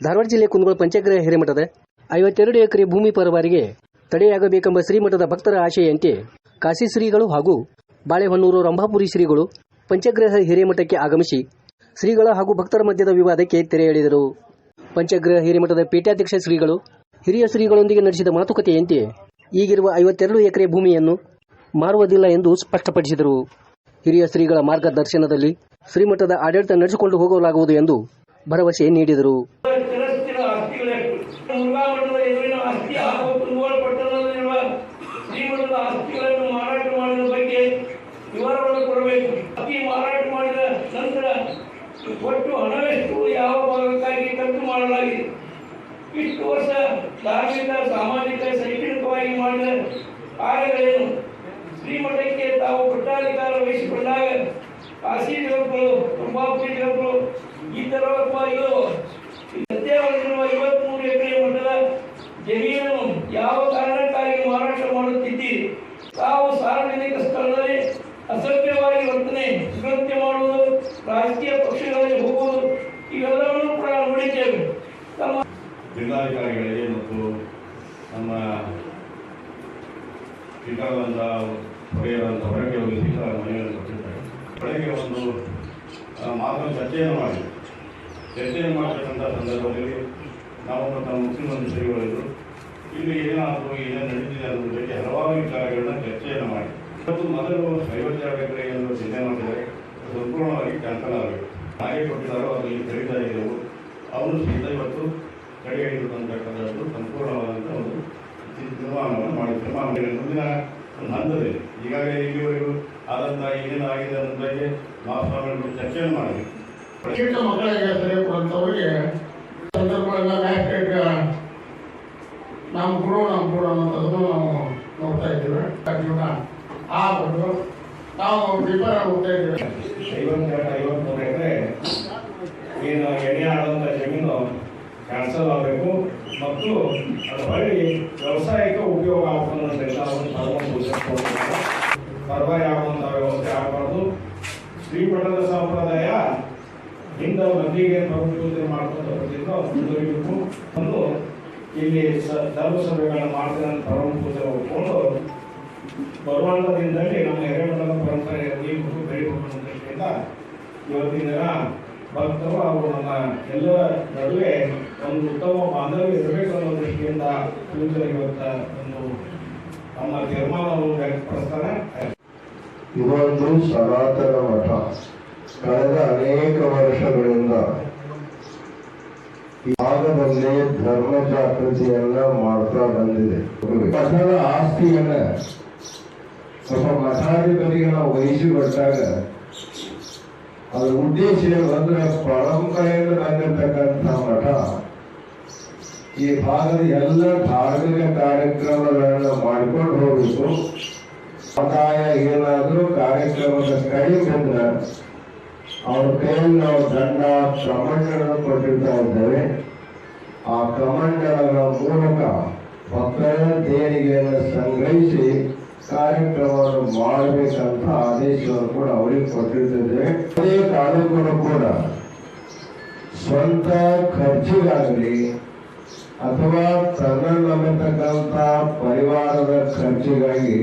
ಧಾರವಾಡ ಜಿಲ್ಲೆ ಕುಂದಗೋಳ ಪಂಚಗ್ರಹ ಹಿರೇಮಠದ 52 ಎಕರೆ ಭೂಮಿ ಪರವಾರಿಗೆ ತಡೆಯಾಗಬೇಕೆಂಬ ಶ್ರೀಮಠದ ಭಕ್ತರ ಆಶೆಯಂತೆ ಕಾಶಿ ಶ್ರೀಗಳು ಹಾಗೂ ಬಾಳೆಹೊನ್ನೂರು ರಂಭಾಪುರಿ ಶ್ರೀಗಳು ಪಂಚಗ್ರಹ ಹಿರೇಮಠಕ್ಕೆ ಆಗಮಿಸಿ ಶ್ರೀಗಳ ಹಾಗೂ ಭಕ್ತರ ಮಧ್ಯದ ವಿವಾದಕ್ಕೆ ತೆರೆ ಎಳೆದರು. ಪಂಚಗ್ರಹ ಹಿರೇಮಠದ ಪೀಠಾಧ್ಯಕ್ಷ ಶ್ರೀಗಳು ಹಿರಿಯ ಶ್ರೀಗಳೊಂದಿಗೆ ನಡೆಸಿದ ಮಾತುಕತೆಯಂತೆ ಈಗಿರುವ 52 ಎಕರೆ ಭೂಮಿಯನ್ನು ಮಾರುವುದಿಲ್ಲ ಎಂದು ಸ್ಪಷ್ಟಪಡಿಸಿದರು. ಹಿರಿಯ ಶ್ರೀಗಳ ಮಾರ್ಗದರ್ಶನದಲ್ಲಿ ಶ್ರೀಮಠದ ಆಡಳಿತ ನಡೆಸಿಕೊಂಡು ಹೋಗಲಾಗುವುದು ಎಂದು ಭರವಸೆ ನೀಡಿದರು. ಒಟ್ಟು ಹಣವೆಷ್ಟು, ಯಾವ ಭಾಗಕ್ಕಾಗಿ ಖರ್ಚು ಮಾಡಲಾಗಿದೆ, ಇಷ್ಟು ವರ್ಷ ಧಾರ್ಮಿಕ, ಸಾಮಾಜಿಕ, ಶೈಕ್ಷಣಿಕವಾಗಿ ಮಾಡಿದ ಕಾರ್ಯಗಳೇನು, ಶ್ರೀಮಠಕ್ಕೆ ತಾವು ಪಟ್ಟಾಧಿಕಾರ ವಹಿಸಿಕೊಂಡಾಗ ಕಾಶಿ ಜಗತ್ಗಳು, ರಂಭಾಪುರಿ ಜಗತ್ಗಳು ಈ ತರ ಸತ್ಯವಾಗಿರುವ 23 ಎಕರೆ ಮಠದ ಜಮೀನನ್ನು ಯಾವ ಕಾರಣಕ್ಕಾಗಿ ಮಾರಾಟ ಮಾಡುತ್ತಿದ್ದೀರಿ? ತಾವು ಸಾರ್ವಜನಿಕ ಸ್ಥಳದಲ್ಲಿ ಅಸಭ್ಯವಾಗಿ ವರ್ತನೆ, ನೃತ್ಯ ಮಾಡುವುದು, ರಾಜಕೀಯ ಪಕ್ಷಗಳಲ್ಲಿ ಹೋಗುವುದು ಇವೆಲ್ಲವನ್ನೂ ಕೂಡ ನೋಡಿದ್ದೇವೆ. ತಮ್ಮ ಜಿಲ್ಲಾಧಿಕಾರಿಗಳಿಗೆ ಮತ್ತು ನಮ್ಮ ಶ್ರೀಕಾಂತ ಹೊಡೆಯರಂತ ಹೊರಗೆ ಒಂದು ಮನೆಯನ್ನು ಕೊಟ್ಟಿದ್ದಾರೆ. ಬೆಳಗ್ಗೆ ಒಂದು ಮಾತನ್ನು ಚರ್ಚೆಯನ್ನು ಮಾಡತಕ್ಕಂಥ ಸಂದರ್ಭದಲ್ಲಿ ನಾವು ನಮ್ಮ ಮುಖ್ಯಮಂತ್ರಿ ಶ್ರೀಗಳಿದ್ರು ಇಲ್ಲಿ ಏನಾದರೂ ಏನೇನು ನಡೀತಿದೆ ಅನ್ನೋದ್ರ ಬಗ್ಗೆ ಹಲವಾರು ವಿಚಾರಗಳನ್ನ ಚರ್ಚೆಯನ್ನು ಮಾಡಿ ಇವತ್ತು ಮೊದಲು 52 ಎಕರೆ ಎಂದು ಚಿಂತೆ ಮಾಡಿದರೆ ಸಂಪೂರ್ಣವಾಗಿ ಕ್ಯಾನ್ಸಲ್ ಆಗಬೇಕು. ಹಾಗೆ ಕೊಟ್ಟಿದ್ದಾರೋ ಅದರಲ್ಲಿ ಕಡಿತಾ ಇದ್ದವು ಅವರು ಸಹಿತ ಇವತ್ತು ಕಡೆ ಹಿಡಿದುಕೊಂಡಂತಕ್ಕಂಥದ್ದು ಸಂಪೂರ್ಣವಾದಂಥ ಒಂದು ತೀರ್ಮಾನವನ್ನು ಮಾಡಿದ್ದಾರೆ. ಮುಂದಿನ ಒಂದು ಹಂತದಲ್ಲಿ ಈಗಾಗಲೇ ಇಲ್ಲಿವರೆಗೂ ಆದಂಥ ಏನೇನು ಆಗಿದೆ ಅನ್ನೋದ್ರ ಬಗ್ಗೆ ಮಹಾಸ್ವಾಮಿಗಳು ಚರ್ಚೆಯನ್ನು ಮಾಡಿದೆ. ಚಿಕ್ಕ ಮಕ್ಕಳಿಗೆ ಸರಿ ಕೊಡುವಂಥವ್ರಿಗೆ ಸಂದರ್ಭಗಳೆಲ್ಲ ಮ್ಯಾಸ್ಟ್ರೇಟ್ ನಮ್ಮ ಕೊಡು ಅನ್ನೋಂಥದ್ದನ್ನು ನಾವು ನೋಡ್ತಾ ಇದ್ದೀವಿ. ಜೀವನ ಆಗ್ಬಿಟ್ಟು ನಾವು ಡಿಫರ್ ಹೋಗ್ತಾ ಇದ್ದೀವಿ. 53 ಎಕರೆ ಏನು ಎಣ್ಣೆ ಆಡುವಂಥ ಜಮೀನು ಕ್ಯಾನ್ಸಲ್ ಆಗಬೇಕು ಮತ್ತು ಅದು ಹೊಳ್ಳಿ ವ್ಯವಸಾಯಕ್ಕೆ ಉಪಯೋಗ ಆಗಬೇಕು. ಪರವಾಗಿ ಆಗುವಂಥ ವ್ಯವಸ್ಥೆ ಆಗಬಾರ್ದು. ಶ್ರೀಮಠದ ಸಂಪ್ರದಾಯ ಹಿಂದೆ ಮಂದಿಗೆ ಪ್ರಭುತ್ವ ಮಾಡ್ಕೊಂತ ಬರ್ತಿದ್ದು ಮುಂದುವರಿಬೇಕು. ಒಂದು ಇಲ್ಲಿ ಧರ್ಮಸಭೆಗಳನ್ನ ಮಾಡ್ತೀನಿ ಅಂತ ಪರಮ ಪೂಜೆ ಹೋಗ್ಕೊಂಡು ಬರುವಂಥದಿಂದಲೇ ನಮ್ಮ ಹಿರೇಮಠದ ಪರಂಪರೆ ಬೆಳಿಬೇಕು ಅನ್ನೋ ದೃಷ್ಟಿಯಿಂದ ಇವತ್ತಿನ ದಿನ ಭಕ್ತರು ಅವರು ನಮ್ಮ ಎಲ್ಲ ನಡುವೆ ಒಂದು ಉತ್ತಮ ಬಾಂಧವ್ಯ ಇರಬೇಕು ಅನ್ನೋ ದೃಷ್ಟಿಯಿಂದ ಇವತ್ತ ಒಂದು ನಮ್ಮ ತೀರ್ಮಾನವನ್ನು ವ್ಯಕ್ತಪಡಿಸ್ತಾರೆ. ಇದೊಂದು ಸನಾತನ ಮಠ. ಕಳೆದ ಅನೇಕ ವರ್ಷಗಳಿಂದ ಈ ಭಾಗದಲ್ಲಿ ಧರ್ಮ ಜಾಗೃತಿಯನ್ನ ಮಾಡ್ತಾ ಬಂದಿದೆ. ಮಠದ ಆಸ್ತಿಯನ್ನ ಸ್ವಲ್ಪ ಮಠಾಧಿಪತಿಗೆ ನಾವು ವಹಿಸಿಕೊಟ್ಟಾಗ ಅದರ ಉದ್ದೇಶ ಬಂದ್ರೆ ಪರಂಪರೆಯಿಂದ ಬಂದಿರತಕ್ಕಂಥ ಮಠ ಈ ಭಾಗದ ಎಲ್ಲ ಧಾರ್ಮಿಕ ಕಾರ್ಯಕ್ರಮಗಳನ್ನ ಮಾಡ್ಕೊಂಡು ಹೋಗಬೇಕು. ಆದಾಯ ಏನಾದರೂ ಕಾರ್ಯಕ್ರಮದ ಕಡಿಮೆ ಅವ್ರ ಕೈಯಲ್ಲಿ ನಾವು ದಂಡ ಕಮಂಡಗಳನ್ನು ಕೊಟ್ಟಿರ್ತಾ ಇದ್ದೇವೆ. ಆ ಕಮಂಡಲಗಳ ಮೂಲಕ ಭಕ್ತರ ದೇಣಿಗೆಯನ್ನು ಸಂಗ್ರಹಿಸಿ ಕಾರ್ಯಕ್ರಮವನ್ನು ಮಾಡಬೇಕಂತ ಆದೇಶವನ್ನು ಕೂಡ ಅವರಿಗೆ ಕೊಟ್ಟಿರ್ತೇವೆ. ಅದೇ ತಾಲೂಕನ್ನು ಕೂಡ ಸ್ವಂತ ಖರ್ಚಿಗಾಗಲಿ ಅಥವಾ ತನ್ನಲ್ಲಿರತಕ್ಕಂಥ ಪರಿವಾರದ ಖರ್ಚಿಗಾಗಿ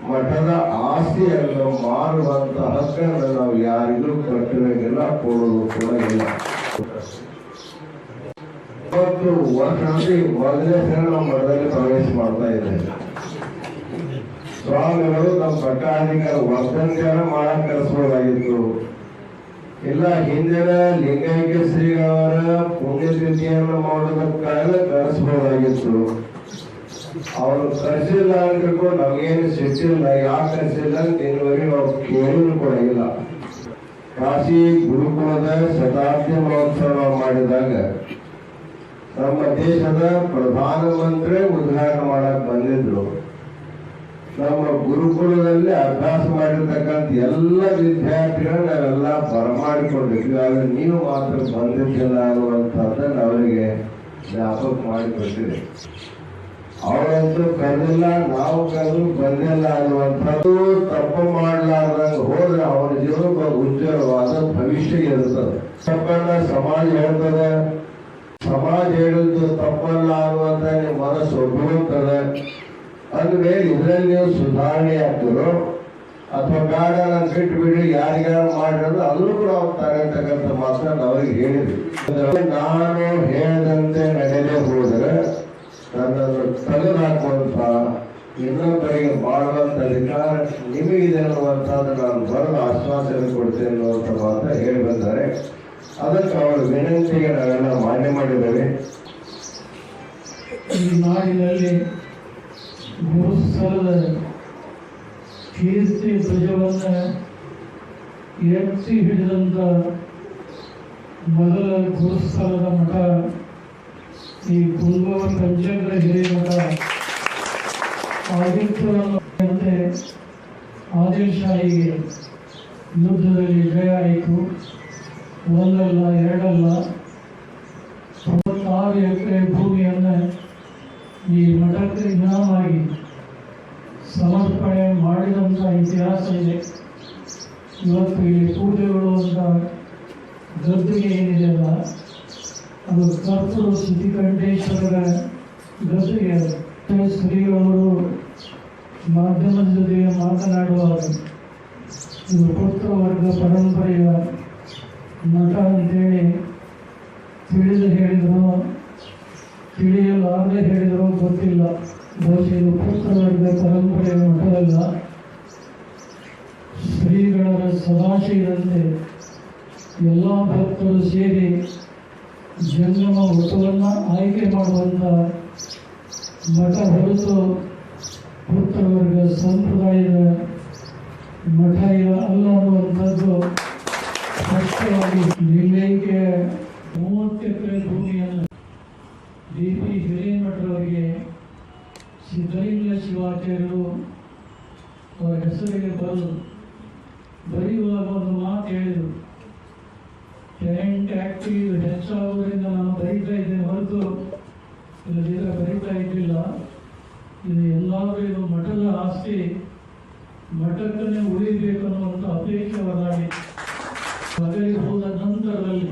ಮಠದ ಆಸ್ತಿಯನ್ನು ಮಾರುವಂತ ಹಕ್ಕನ್ನು ನಾವು ಯಾರಿಗೂ ಕಟ್ಟುವಾಗಿಲ್ಲ, ಕೊಡುವುದು ಕೂಡ ಇಲ್ಲ. ಇವತ್ತು ವರ್ಷದಲ್ಲಿ ಮೊದಲನೇ ಸಲ ನಾವು ಮಠದಲ್ಲಿ ಪ್ರವೇಶ ಮಾಡ್ತಾ ಇದ್ದೇವೆ. ಸ್ವಾಮಿಗಳು ನಮ್ಮ ಪಟ್ಟಾಧಿಕಾರ ವರ್ತನೆಯನ್ನ ಮಾಡಕ್ ಕರೆಸಬಹುದಾಗಿತ್ತು. ಇಲ್ಲ ಹಿಂದಿನ ಲಿಂಗೈಕ್ಯ ಶ್ರೀಗಳವರ ಪುಣ್ಯತಿಥಿಯನ್ನು ಮಾಡೋದಕ್ಕಾಗಿ ಕರೆಸಬಹುದಾಗಿತ್ತು. ಅವರು ಕರೆಸಿಲ್ಲ ಅಂದ್ರೂ ನಮಗೇನು ಸಿಟ್ಟಿಲ್ಲ. ಯಾಕೆ ಕರೆಸಿಲ್ಲ ಇನ್ನುವರೆಗೆ ನಾವು ಕೇಳಿದ್ರು ಕೂಡ ಇಲ್ಲ. ಕಾಶಿ ಗುರುಕುಲದ ಶತಾಬ್ದಿ ಮಹೋತ್ಸವ ಮಾಡಿದಾಗ ನಮ್ಮ ದೇಶದ ಪ್ರಧಾನಮಂತ್ರಿ ಉದ್ಘಾಟನೆ ಮಾಡಕ್ ಬಂದಿದ್ರು. ನಮ್ಮ ಗುರುಕುಲದಲ್ಲಿ ಅಭ್ಯಾಸ ಮಾಡಿರ್ತಕ್ಕಂಥ ಎಲ್ಲ ವಿದ್ಯಾರ್ಥಿಗಳು ನಾವೆಲ್ಲ ಬರಮಾಡಿಕೊಂಡಿದ್ವಿ. ಆದ್ರೆ ನೀವು ಮಾತ್ರ ಬಂದಿದ್ದಿಲ್ಲ ಅನ್ನುವಂಥದ್ದನ್ನು ಅವರಿಗೆ ಜ್ಞಾಪಕ ಮಾಡಿಕೊಟ್ಟಿದೆ. ಅವರಂತೂ ಕರೆದಿಲ್ಲ, ನಾವು ಕರೆದು ಬಂದಿಲ್ಲ ಅನ್ನುವಂಥದ್ದು ತಪ್ಪು ಮಾಡಲಾರ್ದಂಗೆ ಹೋದ್ರೆ ಅವರ ಜೀವನ ಉಜ್ವಲವಾದ ಭವಿಷ್ಯ ಇರ್ತದೆ. ತಪ್ಪನ್ನ ಸಮಾಜ ಹೇಳ್ತದೆ, ಹೇಳಿದ್ದು ತಪ್ಪಲ್ಲ ಅನ್ನುವಂತ ನಿಮ್ಮ ಮನಸ್ಸು ಒಬ್ಬುತ್ತದೆ. ಅಂದ್ಮೇಲೆ ಇದರಲ್ಲಿ ನೀವು ಸುಧಾರಣೆ ಆಗ್ತರೋ ಅಥವಾ ಬೇಡ ನಾನು ಬಿಟ್ಟು ಬಿಡಿ ಯಾರಿಗಾರು ಮಾಡಿರೋದು ಅದನ್ನು ಕೂಡ ಹೋಗ್ತಾರೆ ಅಂತಕ್ಕಂಥ ಮಾತನ್ನ ಅವ್ರಿಗೆ ಹೇಳಿದ್ವಿ. ನಾನು ಹೇಳದಂತೆ ನಡೆಯಲೇ ಹೋದರೆ ನನ್ನನ್ನು ತೆಗೆದುಹಾಕುವಂತ ಇನ್ನೊಬ್ಬರಿಗೆ ಮಾಡುವಂತ ಅಧಿಕಾರ ನಿಮಗಿದೆ ಅನ್ನುವಂಥದ್ದು ನಾನು ಬರೆದು ಆಶ್ವಾಸನೆ ಕೊಡ್ತೇನೆ ಅನ್ನುವಂಥ ಮಾತ್ರ ಹೇಳಿ ಬಂದರೆ ಅದಕ್ಕೆ ಅವರ ವಿನಂತಿಗೆ ನಾವೆಲ್ಲ ಮಾನ್ಯ ಮಾಡಿದ್ದೇವೆ. ಈ ನಾಡಿನಲ್ಲಿ ಗುರುಸ್ಥಳದ ಕೀರ್ತಿ ಧ್ವಜವನ್ನು ಎತ್ತಿ ಹಿಡಿದಂಥ ಮೊದಲ ಗುರುಸ್ಥಳದ ಮಠ ಈ ಕುಂದೂರು ಪಂಚಗ್ರ ಹಿರೇಮಠ ಆಗಿತ್ತು. ಆದಿಲ್ಶಾಹಿಗೆ ಯುದ್ಧದಲ್ಲಿ ಜಯ ಆಯಿತು. ಒಂದಲ್ಲ ಎರಡಲ್ಲ 96 ಎಕರೆ ಭೂಮಿಯನ್ನು ಈ ಮಠಕ್ಕೆ ಇನಾಮಾಗಿ ಸಮರ್ಪಣೆ ಮಾಡಿದಂಥ ಇತಿಹಾಸ ಇದೆ. ಇವತ್ತು ಇಲ್ಲಿ ಪೂಜೆಗಳು ಅಂತ ಗದ್ದುಗೆ ಏನಿದೆಯಲ್ಲ ಅದು ಕರ್ತೃ ಶ್ರುತಿಕಂಠೇಶ್ವರರ ಗದ್ದುಗೆ ಅದು. ಶ್ರೀಗಳವರು ಮಾಧ್ಯಮದ ಜೊತೆಗೆ ಮಾತನಾಡುವಾಗ ಇದು ಪುತ್ರ ವರ್ಗ ಪರಂಪರೆಯ ಮಠ ಅಂತೇಳಿ ತಿಳಿದು ಹೇಳಿದ್ರು ತಿಳಿಯಲಾರದೆ ಹೇಳಿದ್ರು ಗೊತ್ತಿಲ್ಲ. ಬಹುಶಃ ಇದು ಪುತ್ರ ವರ್ಗ ಪರಂಪರೆಯ ಮಠವಲ್ಲ. ಶ್ರೀಗಳ ಸದಾಶಯದಂತೆ ಎಲ್ಲ ಭಕ್ತರು ಸೇರಿ ಜಂಗಮ ವೃತ್ತವನ್ನು ಆಯ್ಕೆ ಮಾಡುವಂಥ ಮಠ ಹೊರತು ಪುತ್ರ ವರ್ಗ ಸಂಪ್ರದಾಯದ ಮಠ ಅಲ್ಲ ಅನ್ನುವಂಥದ್ದು ಸ್ಪಷ್ಟವಾಗಿ ನಿರ್ಣಯಕ್ಕೆ 30 ಎಕರೆ ಭೂಮಿಯನ್ನು DP ಹಿರೇಮಠರವರಿಗೆ ಸಿದ್ಧಲಿಂಗ ಶಿವಾಚಾರ್ಯರು ಅವರ ಹೆಸರಿಗೆ ಬರೆಯುವಾಗ ಒಂದು ಮಾತು ಹೇಳಿದರು. ಟೆನೆಂಟ್ ಆಕ್ಟ್ ಹೆಚ್ಚಾಗುವುದರಿಂದ ನಾನು ಬರೀತಾ ಇದ್ದೇನೆ ಹೊರತು ಇಲ್ಲದಿದ್ದರೆ ಬರೀತಾ ಇದ್ದಿಲ್ಲ. ಇದು ಎಲ್ಲಾದರೂ ಇದು ಮಠದ ಆಸ್ತಿ, ಮಠಕ್ಕನ್ನೇ ಉಳಿಬೇಕು ಅನ್ನುವಂಥ ಅಪೇಕ್ಷೆ ಹೊರದಾಗಿ ಬದಲಿ ಹೋದ ನಂತರದಲ್ಲಿ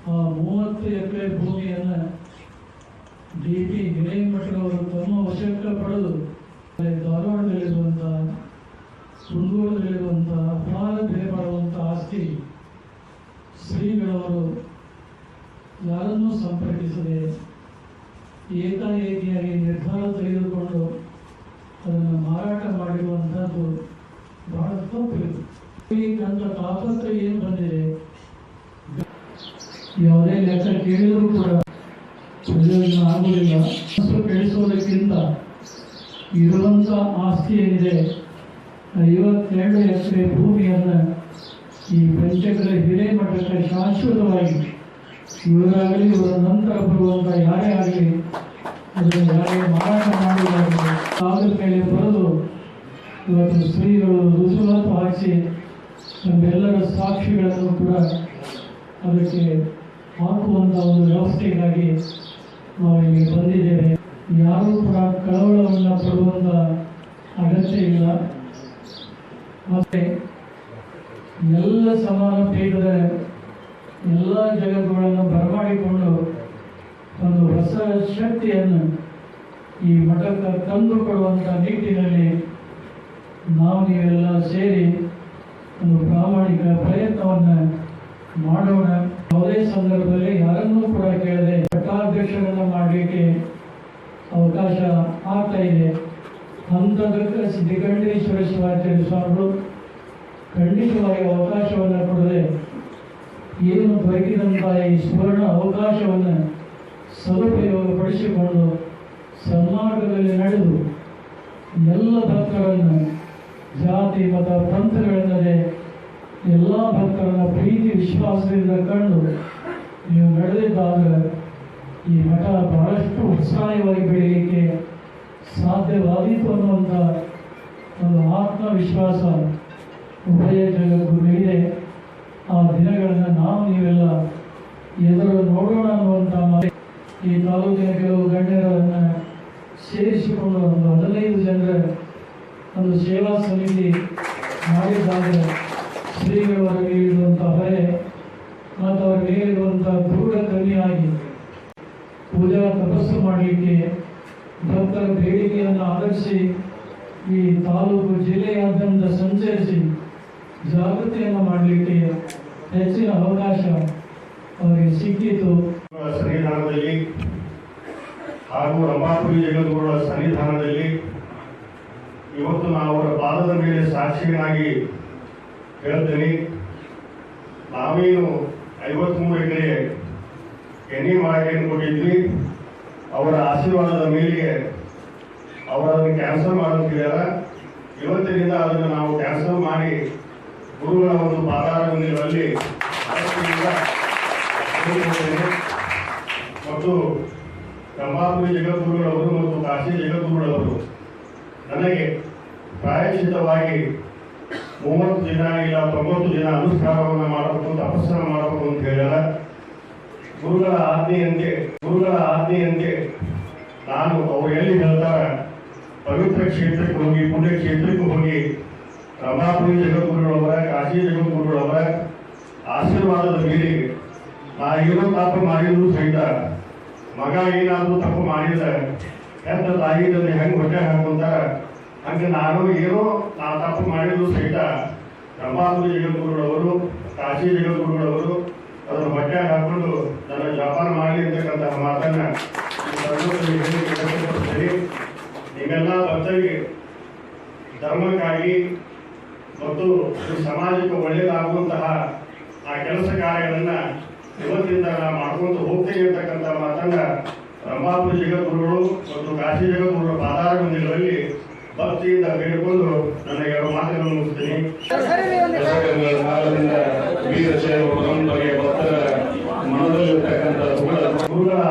ಆ 30 ಎಕರೆ ಭೂಮಿಯನ್ನು DP ಹಿರೇಮಠರವರು ತಮ್ಮ ವಶಕ್ಕೆ ಪಡೆದು ಧಾರವಾಡದಲ್ಲಿರುವಂಥ ಕುಂದೂರದಲ್ಲಿರುವಂಥ ಅಪಾರ ಬೆಲೆ ಬಾಳುವಂಥ ಆಸ್ತಿ ಶ್ರೀಗಳವರು ಯಾರನ್ನೂ ಸಂಪರ್ಕಿಸದೆ ಏಕಾಏಕಿಯಾಗಿ ನಿರ್ಧಾರ ತೆಗೆದುಕೊಂಡು ಅದನ್ನು ಮಾರಾಟ ಮಾಡಿರುವಂಥದ್ದು ಬಹಳ ತಪ್ಪಿದೆ. ಈಗಂತ ತಾಪತ್ರ ಏನು ಬಂದಿದೆ ಯಾವುದೇ ಲೆಕ್ಕ ಕೇಳಿದರೂ ಕೂಡ ಪ್ರಯೋಜನ ಆಗುವುದಿಲ್ಲ. ಬೆಳೆಸೋದಕ್ಕಿಂತ ಇರುವಂಥ ಆಸ್ತಿ ಏನಿದೆ 52 ಎಕರೆ ಭೂಮಿಯನ್ನು ಈ ಪಂಚಗ್ರ ಹಿರೇಮಠಕ್ಕೆ ಶಾಶ್ವತವಾಗಿ ಇವರಾಗಲಿ ಇವರ ನಂತರ ಬರುವಂಥ ಯಾರೇ ಆಗಲಿ ಅದನ್ನು ಯಾರೇ ಮಾರಾಟ ಮಾಡುವುದಾಗಲಿ ಕಾಗದ ಮೇಲೆ ಬರೆದು ಇವತ್ತು ಶ್ರೀಗಳು ರುಜುವಾತು ಹಾಕಿಸಿ ನಮ್ಮೆಲ್ಲರ ಸಾಕ್ಷಿಗಳನ್ನು ಕೂಡ ಅದಕ್ಕೆ ಹಾಕುವಂಥ ಒಂದು ವ್ಯವಸ್ಥೆಗಾಗಿ ನಾವು ಇಲ್ಲಿ ಬಂದಿದ್ದೇವೆ. ಯಾರೂ ಕೂಡ ಕಳವಳವನ್ನು ಪಡುವಂಥ ಅಗತ್ಯ ಇಲ್ಲ. ಮತ್ತು ಎಲ್ಲ ಸಮಾನ ಪೀಠದ ಎಲ್ಲ ಜಗತ್ತುಗಳನ್ನು ಬರಮಾಡಿಕೊಂಡು ಒಂದು ಹೊಸ ಶಕ್ತಿಯನ್ನು ಈ ಮಠಕ್ಕೆ ತಂದುಕೊಡುವಂಥ ನಿಟ್ಟಿನಲ್ಲಿ ನಾವು ನೀವೆಲ್ಲ ಸೇರಿ ಒಂದು ಪ್ರಾಮಾಣಿಕ ಪ್ರಯತ್ನವನ್ನು ಮಾಡೋಣ. ಯಾವುದೇ ಸಂದರ್ಭದಲ್ಲಿ ಯಾರನ್ನೂ ಕೂಡ ಕೇಳದೆ ಮಠಾಧ್ಯಕ್ಷರನ್ನು ಮಾಡಲಿಕ್ಕೆ ಅವಕಾಶ ಆಗ್ತಾ ಇದೆ. ಅಂಥದಕ್ಕೆ ಸಿದ್ಧಿಕಂಠೇಶ್ವರ ಶಿವಾಚಾರ್ಯ ಸ್ವಾಮಿಗಳು ಖಂಡಿತವಾಗಿ ಅವಕಾಶವನ್ನು ಕೊಡದೆ ಏನು ದೊರಕಿದಂಥ ಈ ಸುವರ್ಣ ಅವಕಾಶವನ್ನು ಸದುಪಯೋಗಪಡಿಸಿಕೊಂಡು ಸನ್ಮಾರ್ಗದಲ್ಲಿ ನಡೆದು ಎಲ್ಲ ಭಕ್ತರನ್ನು ಜಾತಿ ಮತ ಪಂಥಗಳೆನ್ನದೆ ಎಲ್ಲ ಭಕ್ತರನ್ನ ಪ್ರೀತಿ ವಿಶ್ವಾಸದಿಂದ ಕಂಡು ನೀವು ನಡೆದಿದ್ದಾಗ ಈ ಮಠ ಬಹಳಷ್ಟು ಉತ್ಸಾಹವಾಗಿ ಬೆಳೆಯಲಿಕ್ಕೆ ಸಾಧ್ಯವಾದೀತು ಅನ್ನುವಂಥ ಒಂದು ಆತ್ಮವಿಶ್ವಾಸ ಉಭಯ ಜಗತ್ತು ಇದೆ. ಆ ದಿನಗಳನ್ನು ನಾವು ನೀವೆಲ್ಲ ಎದುರು ನೋಡೋಣ ಅನ್ನುವಂಥ ಈ ತಾಲೂಕಿನ ಕೆಲವು ಗಣ್ಯರನ್ನು ಸೇರಿಸಿಕೊಂಡು ಒಂದು 15 ಜನರ ಒಂದು ಸೇವಾ ಸಮಿತಿ ಮಾಡಿದಾಗ ಶ್ರೀಗಳವರಿಗೆ ಇರುವಂಥ ಹೊರೆ ಮತ್ತು ಅವರಿಗೆ ಇರುವಂಥ ದೂರ ಕಮ್ಮಿಯಾಗಿ ತಪಸ್ಸು ಮಾಡಲಿಕ್ಕೆ ಭಕ್ತರ ಬೇಡಿಕೆಯನ್ನು ಆಧರಿಸಿ ಈ ತಾಲೂಕು ಜಿಲ್ಲೆಯಾದ್ಯಂತ ಸಂಚರಿಸಿ ಜಾಗೃತಿಯನ್ನು ಮಾಡಲಿಕ್ಕೆ ಹೆಚ್ಚಿನ ಅವಕಾಶ ಅವರಿಗೆ ಸಿಕ್ಕಿತು. ಸನ್ನಿಧಾನದಲ್ಲಿ ಹಾಗೂ ರಂಭಾಪುರಿ ಜಗದ್ಗುರುಗಳ ಸನ್ನಿಧಾನದಲ್ಲಿ ಇವತ್ತು ನಾವು ಅವರ ಪಾದದ ಮೇಲೆ ಸಾಕ್ಷಿಯನ್ನಾಗಿ ಹೇಳ್ತೇನೆ. ನಾವೇನು 53 ಎಕರೆ ಎಣ್ಣೆ ಮಾಳಿಗೆಯನ್ನು ಕೊಟ್ಟಿದ್ವಿ, ಅವರ ಆಶೀರ್ವಾದದ ಮೇಲೆಗೆ ಅವರನ್ನು ಕ್ಯಾನ್ಸಲ್ ಮಾಡುತ್ತಿದ್ದಾರೆ. ಇವತ್ತಿನಿಂದ ಅದನ್ನು ನಾವು ಕ್ಯಾನ್ಸಲ್ ಮಾಡಿ ಗುರುಗಳ ಒಂದು ಪಾದಾರವಿಂದಗಳಲ್ಲಿ ಮತ್ತು ರಂಭಾಪುರಿ ಜಗದ್ಗುರುಗಳವರು ಮತ್ತು ಕಾಶಿ ಜಗದ್ಗುರುಗಳವರು ನನಗೆ ಪ್ರಾಯಶ್ಚಿತವಾಗಿ 30 ದಿನ ಇಲ್ಲ 90 ದಿನ ಅನುಷ್ಠಾನವನ್ನು ಮಾಡಬೇಕು, ತಪಸ್ಸನ್ನು ಮಾಡಬೇಕು ಅಂತ ಹೇಳಿದ ಗುರುಗಳ ಆಜ್ಞೆಯಂತೆ ನಾನು ಅವರು ಎಲ್ಲಿ ಹೇಳ್ತಾರೆ ಪವಿತ್ರ ಕ್ಷೇತ್ರಕ್ಕೆ ಹೋಗಿ, ಪುಣ್ಯ ಕ್ಷೇತ್ರಕ್ಕೆ ಹೋಗಿ ರಂಭಾಪುರಿ ಜಗದ್ಗುರುಗಳವರ, ಕಾಶಿ ಜಗದ್ಗುರುಗಳವರ ಆಶೀರ್ವಾದದ ಮೇರೆಗೆ ನಾ ಏನೋ ತಪ್ಪು ಮಾಡಿದ್ರು ಸಹಿತ ಮಗ ಏನಾದರೂ ತಪ್ಪು ಮಾಡಿದ ಎಂತ ತಾಯಿದಲ್ಲಿ ಹೆಂಗೆ ಹೊಟ್ಟೆ ಹಾಕೊಂತಾರ ಹಂಗೆ ನಾನು ಏನೋ ತಪ್ಪು ಮಾಡಿದ್ರು ಸಹಿತ ರಂಭಾಪುರಿ ಜಗದ್ಗುರುಗಳವರು, ಕಾಶಿ ಜಗದ್ಗುರುಗಳವರು ಅದನ್ನು ಹೊಟ್ಟೆ ಹಾಕೊಂಡು ನನ್ನ ಜಪಾನ ಮಾಡಲಿ ಅಂತಕ್ಕಂತಹ ಮಾತನ್ನ ಹೇಳಿಕೆ. ನಿಮ್ಮೆಲ್ಲ ಭಕ್ತರಿಗೆ ಧರ್ಮಕ್ಕಾಗಿ ಮತ್ತು ಈ ಸಮಾಜಕ್ಕೆ ಒಳ್ಳೆಯದಾಗುವಂತಹ ಆ ಕೆಲಸ ಕಾರ್ಯಗಳನ್ನ ಇವತ್ತಿಂದ ನಾನು ಮಾಡ್ಕೊಂಡು ಹೋಗ್ತೇನೆ ಅಂತಕ್ಕಂಥ ಮಾತನ್ನ ರಂಭಾಪುರಿ ಜಗದ್ಗುರುಗಳು ಮತ್ತು ಕಾಶಿ ಜಗದ್ಗುರುಗಳ ಪಾದಾರವಿಂದಗಳಲ್ಲಿ ಭಕ್ತಿಯಿಂದ ಬೇಡಿಕೊಂಡು ನನ್ನ 2 ಮಾತುಗಳನ್ನು ಮುಗಿಸ್ತೀನಿ. ವೀರಶೈವ ಪರಂಪರೆಯ ಭಕ್ತರ ಮನದಲ್ಲಿರ್ತಕ್ಕಂಥ ಗುರುಗಳ